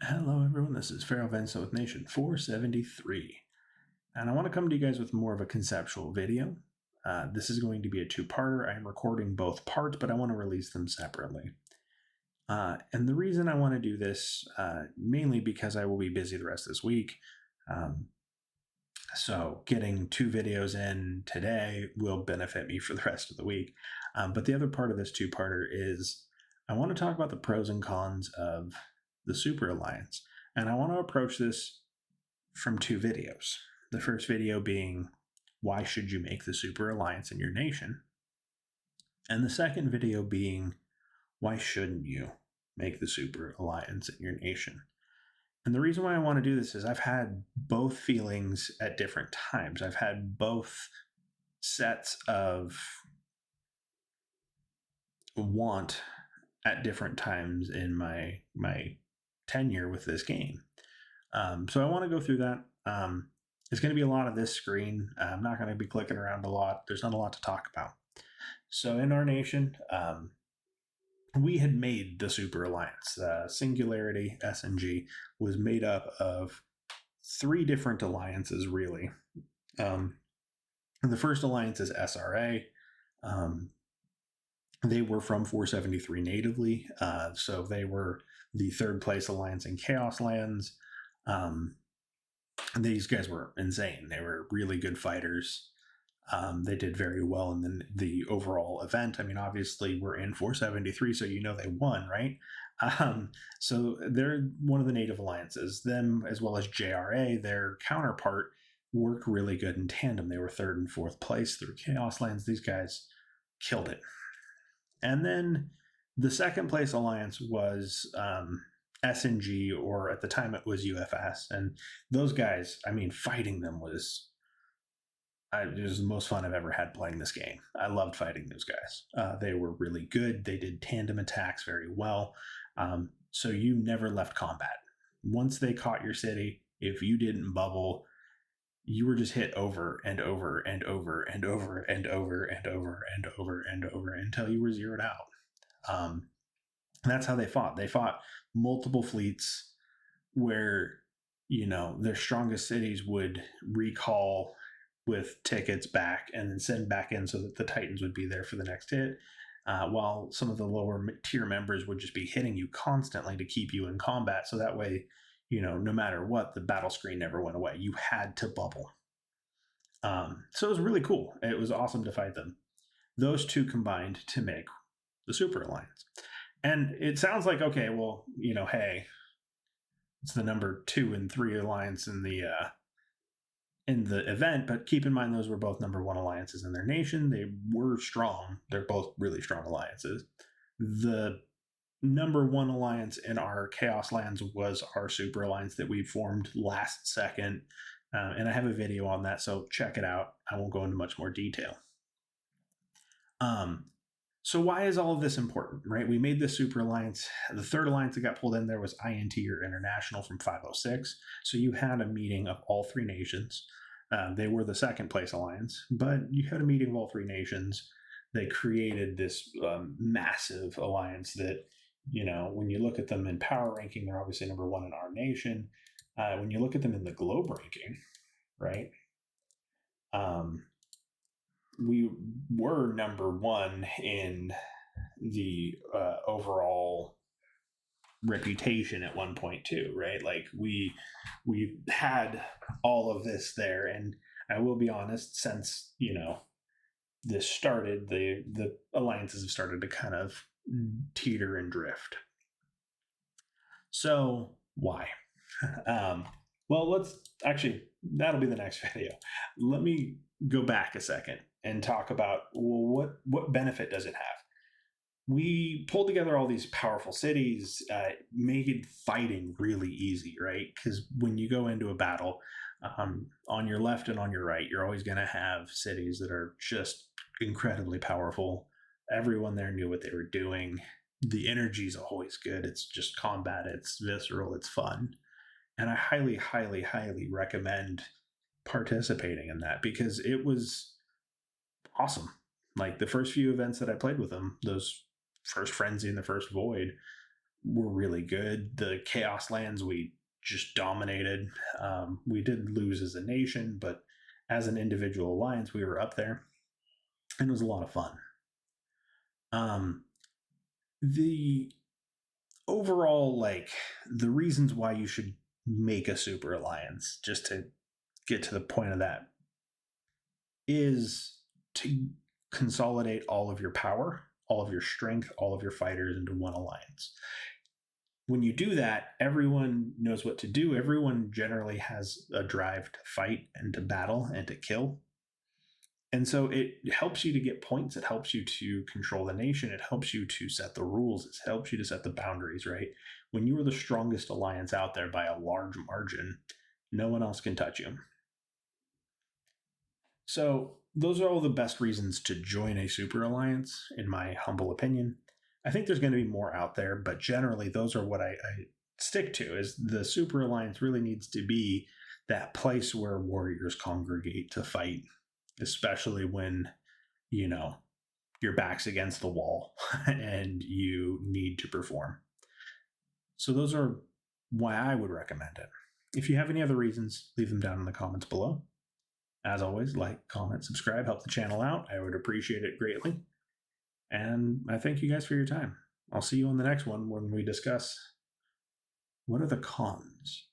Hello, everyone. This is Pharaoh Vincent with Nation 473, and I want to come to you guys with more of a conceptual video. This is going to be a two-parter. I am recording both parts, but I want to release them separately. And the reason I want to do this, mainly because I will be busy the rest of this week. So getting two videos in today will benefit me for the rest of the week. But the other part of this two-parter is I want to talk about the pros and cons of the Super Alliance. And I want to approach this from two videos. The first video being, why should you make the Super Alliance in your nation? And the second video being, why shouldn't you make the Super Alliance in your nation? And the reason why I want to do this is I've had both feelings at different times. I've had both sets of want at different times in my tenure with this game. So I want to go through that. It's going to be a lot of this screen. I'm not going to be clicking around a lot. There's not a lot to talk about. So in our nation, we had made the Super Alliance. Singularity, SNG, was made up of three different alliances, really. The first alliance is SRA. They were from 473 natively, so they were the third place alliance in Chaos Lands. These guys were insane. They were really good fighters. They did very well in the overall event. I mean, obviously, we're in 473, so you know they won, right? So they're one of the native alliances. Them, as well as JRA, their counterpart, work really good in tandem. They were third and fourth place through Chaos Lands. These guys killed it. And then the second place alliance was SNG, or at the time it was UFS. And those guys, I mean, fighting them was it was the most fun I've ever had playing this game. I loved fighting those guys. They were really good. They did tandem attacks very well. So you never left combat. Once they caught your city, if you didn't bubble, you were just hit over and over and over and over and over and over and over and over until you were zeroed out. That's how they fought. They fought multiple fleets where, their strongest cities would recall with tickets back and then send back in so that the Titans would be there for the next hit, while some of the lower tier members would just be hitting you constantly to keep you in combat. So that way, no matter what, the battle screen never went away. You had to bubble. So it was really cool. It was awesome to fight them. Those two combined to make the Super Alliance. And it sounds like, okay, well, hey, it's the number 2 and 3 alliance in the event, but keep in mind those were both number 1 alliances in their nation. They were strong. They're both really strong alliances. The number 1 alliance in our Chaos Lands was our Super Alliance that we formed last second, and I have a video on that, so check it out. I won't go into much more detail. So why is all of this important, right? We made this Super Alliance. The third alliance that got pulled in there was INT, or International, from 506. So you had a meeting of all 3 nations. They were the second place alliance, but you had a meeting of all 3 nations. They created this massive alliance that, when you look at them in power ranking, they're obviously number 1 in our nation. When you look at them in the globe ranking, right? We were number 1 in the overall reputation at 1.2, right? Like we had all of this there, and I will be honest, since this started, the alliances have started to kind of teeter and drift. So why? Well, that'll be the next video. Let me go back a second and talk about, well, what benefit does it have? We pulled together all these powerful cities, made fighting really easy, right? Because when you go into a battle, on your left and on your right, you're always going to have cities that are just incredibly powerful. Everyone there knew what they were doing. The energy's always good. It's just combat. It's visceral. It's fun. And I highly, highly, highly recommend participating in that, because it was awesome. Like the first few events that I played with them, those first Frenzy and the first Void, were really good. The Chaos Lands, we just dominated. We did lose as a nation, but as an individual alliance, we were up there, and it was a lot of fun. The overall, like, the reasons why you should make a super alliance, just to get to the point of that, is to consolidate all of your power, all of your strength, all of your fighters into one alliance. When you do that, everyone knows what to do. Everyone generally has a drive to fight and to battle and to kill. And so it helps you to get points. It helps you to control the nation. It helps you to set the rules. It helps you to set the boundaries, right? When you are the strongest alliance out there by a large margin, no one else can touch you. So those are all the best reasons to join a super alliance, in my humble opinion. I think there's going to be more out there, but generally those are what I stick to. Is the super alliance really needs to be that place where warriors congregate to fight, especially when, you know, your back's against the wall and you need to perform. So those are why I would recommend it. If you have any other reasons, leave them down in the comments below. As always, like, comment, subscribe, help the channel out. I would appreciate it greatly. And I thank you guys for your time. I'll see you on the next one when we discuss what are the cons.